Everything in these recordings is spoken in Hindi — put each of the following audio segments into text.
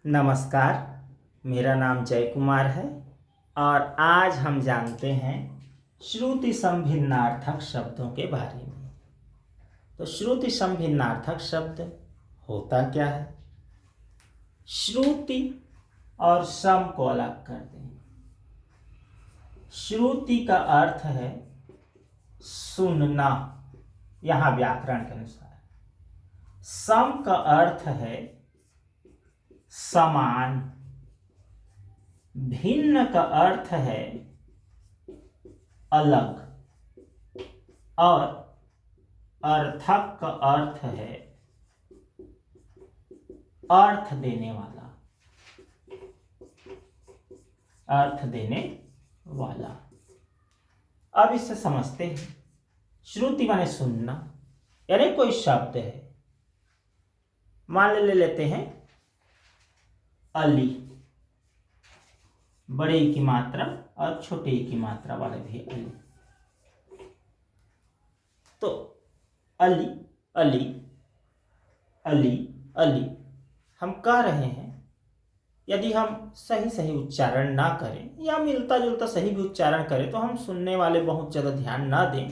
नमस्कार। मेरा नाम जय कुमार है और आज हम जानते हैं श्रुति संभिन्नार्थक शब्दों के बारे में। तो श्रुति संभिन्नार्थक शब्द होता क्या है? श्रुति और सम को अलग कर दें। श्रुति का अर्थ है सुनना, यहां व्याकरण के अनुसार। सम का अर्थ है समान। भिन्न का अर्थ है अलग और अर्थक का अर्थ है अर्थ देने वाला। अर्थ देने वाला। अब इसे समझते हैं। श्रुति माने सुनना, यानी कोई शब्द है। मान ले लेते हैं अली, बड़े की मात्रा और छोटे की मात्रा वाले भी अली। तो अली अली अली अली हम कह रहे हैं। यदि हम सही सही उच्चारण ना करें या मिलता जुलता सही भी उच्चारण करें तो हम सुनने वाले बहुत ज़्यादा ध्यान ना दें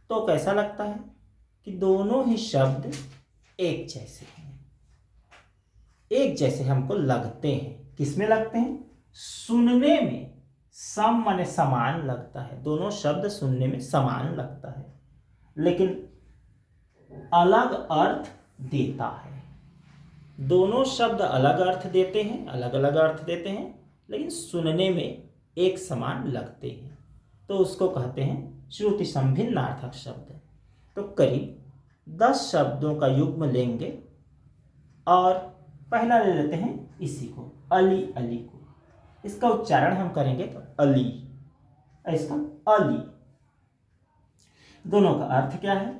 तो कैसा लगता है कि दोनों ही शब्द एक जैसे हैं। एक जैसे हमको लगते हैं। किसमें लगते हैं? सुनने में। सम माने समान लगता है। दोनों शब्द सुनने में समान लगता है, लेकिन अलग अर्थ देता है। दोनों शब्द अलग अर्थ देते हैं, अलग अलग अर्थ देते हैं, लेकिन सुनने में एक समान लगते हैं। तो उसको कहते हैं श्रुति संभिन्नार्थक शब्द। तो करीब 10 शब्दों का युग्म लेंगे और पहला ले लेते हैं इसी को, अली अली को। इसका उच्चारण हम करेंगे तो अली, इसका अली। दोनों का अर्थ क्या है?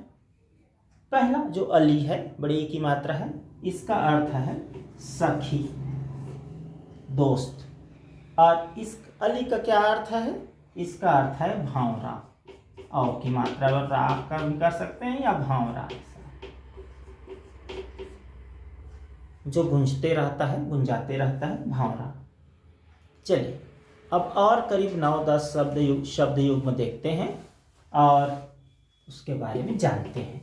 पहला जो अली है, बड़ी की मात्रा है, इसका अर्थ है सखी, दोस्त। और इस अली का क्या अर्थ है? इसका अर्थ है भावरा। और की मात्रा रा का भी कर सकते हैं या भावरा, जो गुंजते रहता है, गुंजाते रहता है, भावरा। चलिए अब और करीब 9-10 शब्द युग्म देखते हैं और उसके बारे में जानते हैं।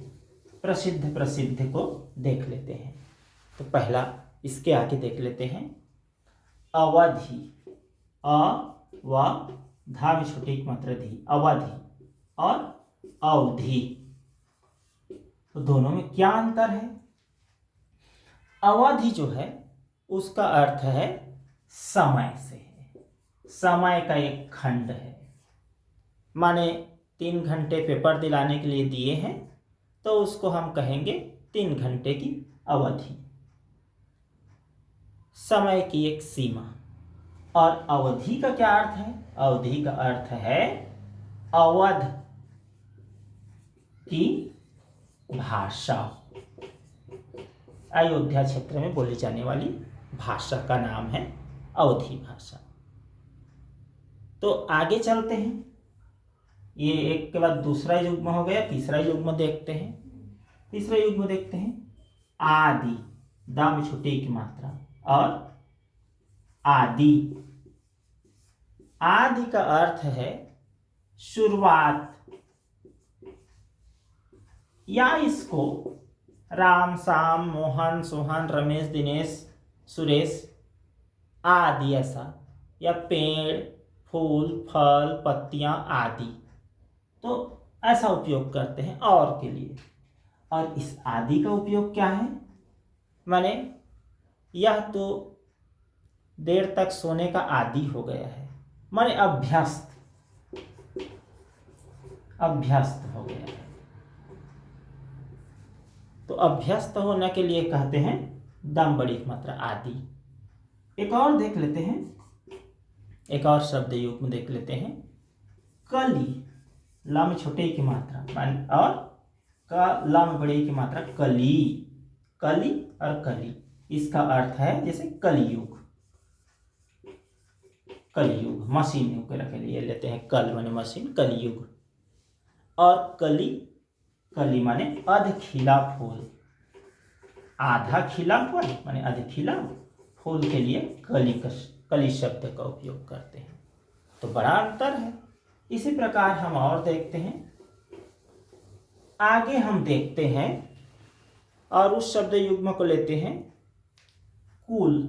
प्रसिद्ध को देख लेते हैं। तो पहला इसके आगे देख लेते हैं अवधि। अ व धा में छोटी मात्रा धी, अवधि और अवधि। तो दोनों में क्या अंतर है? अवधि जो है उसका अर्थ है समय से है। समय का एक खंड है। माने 3 घंटे पेपर दिलाने के लिए दिए हैं तो उसको हम कहेंगे 3 घंटे की अवधि। समय की एक सीमा। और अवधि का क्या अर्थ है? अवधि का अर्थ है अवध की भाषा। अयोध्या क्षेत्र में बोली जाने वाली भाषा का नाम है अवधी भाषा। तो आगे चलते हैं। ये एक के बाद दूसरा युग्म हो गया, तीसरा युग्म देखते हैं। तीसरा युग्म देखते हैं आदि, दा में छोटी की मात्रा और आदि। आदि का अर्थ है शुरुआत, या इसको राम, शाम, मोहन, सोहन, रमेश, दिनेश, सुरेश आदि ऐसा, या पेड़, फूल, फल, पत्तियां आदि, तो ऐसा उपयोग करते हैं और के लिए। और इस आदि का उपयोग क्या है? माने यह तो देर तक सोने का आदी हो गया है, माने अभ्यस्त हो गया है। तो अभ्यस्त होने के लिए कहते हैं दम बड़ी मात्रा आदि। एक और देख लेते हैं, एक और शब्द युग्म देख लेते हैं कली। ला में छोटे की मात्रा और का ला में बड़ी की मात्रा कली। कली और कली, इसका अर्थ है जैसे कलयुग। कलयुग मशीन के रखे लिए लेते हैं, कल माने मशीन, कलयुग। और कली, कली माने अध खिला फूल। आधा खिला हुआ माने आधे खिला, फूल के लिए कली शब्द का उपयोग करते हैं। तो बड़ा अंतर है। इसी प्रकार हम और देखते हैं, आगे हम देखते हैं और उस शब्द युग्म को लेते हैं कुल।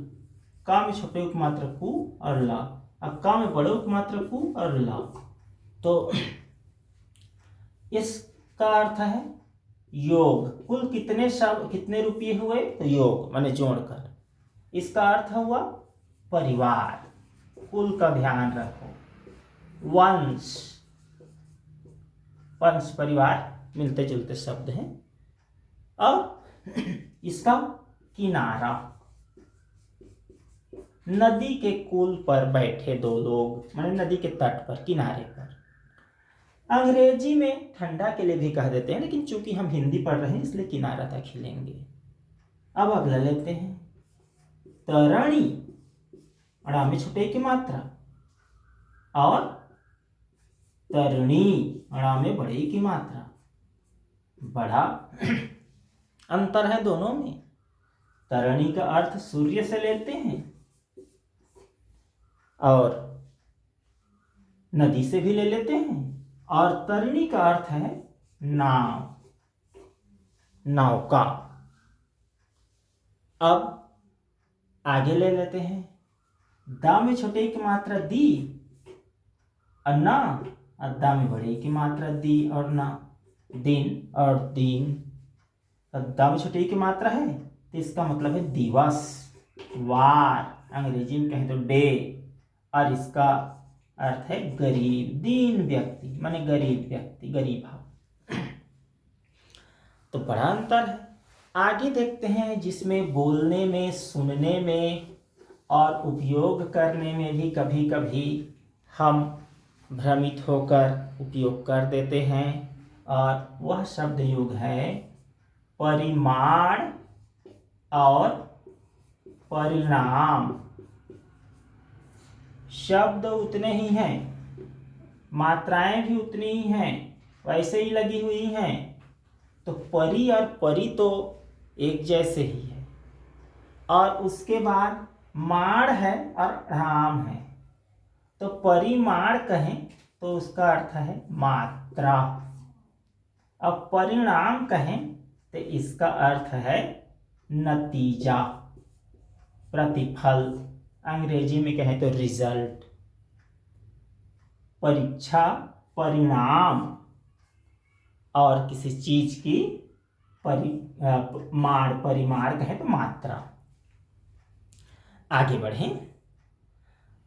का में छोटे उपमात्र कु और ला, अब का में बड़े उपमात्र कु और ला। तो इसका अर्थ है योग। कुल कितने शब्द कितने रुपये हुए, तो योग माने जोड़कर। इसका अर्थ हुआ परिवार, कुल का ध्यान रखो। वंश, वंश परिवार मिलते जुलते शब्द हैं। और इसका किनारा, नदी के कुल पर बैठे दो लोग, माने नदी के तट पर, किनारे पर। अंग्रेजी में ठंडा के लिए भी कह देते हैं, लेकिन चूंकि हम हिंदी पढ़ रहे हैं इसलिए किनारा तक ही लेंगे। अब अगला लेते हैं तरणी, अड़ा में छुटे की मात्रा, और तरणी अड़ा में बड़े की मात्रा। बड़ा अंतर है दोनों में। तरणी का अर्थ सूर्य से लेते हैं और नदी से भी ले लेते हैं, और तरणी का अर्थ है नाव, नौका। अब आगे ले लेते हैं, दा में छोटे की मात्रा दी और ना, और दा में बड़े की मात्रा दी और ना। दिन और दिन, दा में छोटे की मात्रा है तो इसका मतलब है दिवस, वार, अंग्रेजी में कहें तो डे। और इसका अर्थ है गरीब, दीन व्यक्ति माने गरीब व्यक्ति, गरीब भाव। तो बड़ा अंतर है। आगे देखते हैं, जिसमें बोलने में, सुनने में और उपयोग करने में भी कभी कभी हम भ्रमित होकर उपयोग कर देते हैं, और वह शब्द युग है परिमाण और परिणाम। शब्द उतने ही हैं, मात्राएं भी उतनी ही हैं, वैसे ही लगी हुई हैं। तो परि और परि तो एक जैसे ही है, और उसके बाद माण है और णाम है। तो परिमाण कहें तो उसका अर्थ है मात्रा, अब परिणाम कहें तो इसका अर्थ है नतीजा, प्रतिफल। अंग्रेजी में कहें तो रिजल्ट। परीक्षा परिणाम और किसी चीज की परिमाण कहें तो मात्रा। आगे बढ़ें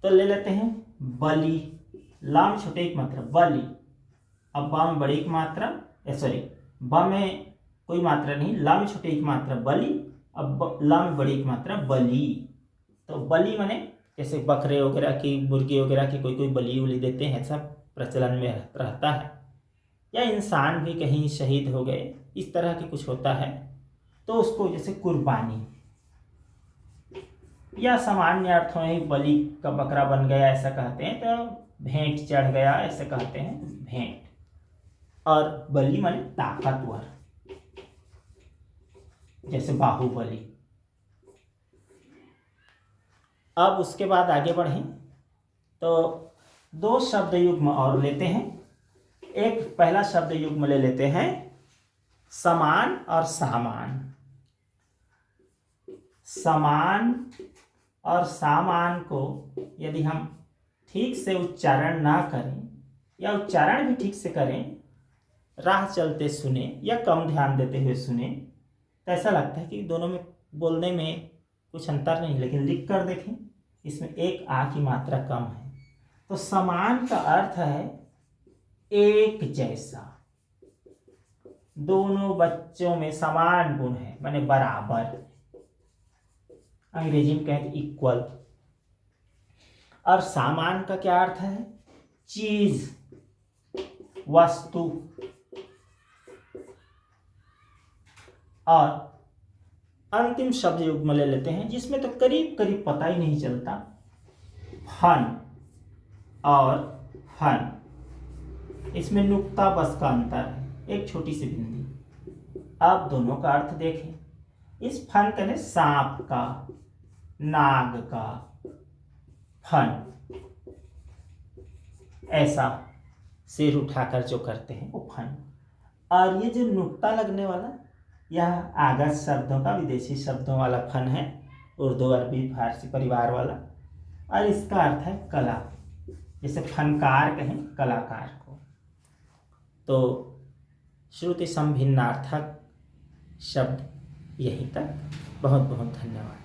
तो ले लेते हैं बलि, लाम छोटे एक मात्रा बलि। अब बा में बड़ी एक मात्रा, सॉरी बा में कोई मात्रा नहीं, ला में छोटे एक मात्रा बलि, अब ला में बड़ी एक मात्रा बलि। तो बलि माने जैसे बकरे वगैरह की, मुर्गी वगैरह की कोई बलि उली देते हैं, सब प्रचलन में रहता है। या इंसान भी कहीं शहीद हो गए, इस तरह के कुछ होता है तो उसको जैसे कुर्बानी, या सामान्य अर्थों में बलि का बकरा बन गया ऐसा कहते हैं, तो भेंट चढ़ गया ऐसे कहते हैं, भेंट। और बलि माने ताकतवर, जैसे बाहुबली। अब उसके बाद आगे बढ़ें तो दो शब्द युग्म और लेते हैं। एक पहला शब्द युग्म ले लेते हैं समान और सामान। समान और सामान को यदि हम ठीक से उच्चारण ना करें, या उच्चारण भी ठीक से करें, राह चलते सुने या कम ध्यान देते हुए सुने, तो ऐसा लगता है कि दोनों में बोलने में कुछ अंतर नहीं, लेकिन लिख कर देखें इसमें एक आ की मात्रा कम है। तो समान का अर्थ है एक जैसा, दोनों बच्चों में समान गुण है माने बराबर, अंग्रेजी में कहते इक्वल। और सामान का क्या अर्थ है? चीज, वस्तु। और अंतिम शब्द युग्म ले लेते हैं जिसमें तो करीब करीब पता ही नहीं चलता, फन और फन। इसमें नुक्ता बस का अंतर है, एक छोटी सी बिंदी। आप दोनों का अर्थ देखें। इस फन करें सांप का, नाग का फन, ऐसा सिर उठाकर जो करते हैं वो फन। और ये जो नुक्ता लगने वाला, यह आगत शब्दों का, विदेशी शब्दों वाला फन है, उर्दू अरबी फारसी परिवार वाला। और इसका अर्थ है कला, जैसे फनकार कहें कलाकार को। तो श्रुति समभिन्नार्थक शब्द यहीं तक। बहुत बहुत धन्यवाद।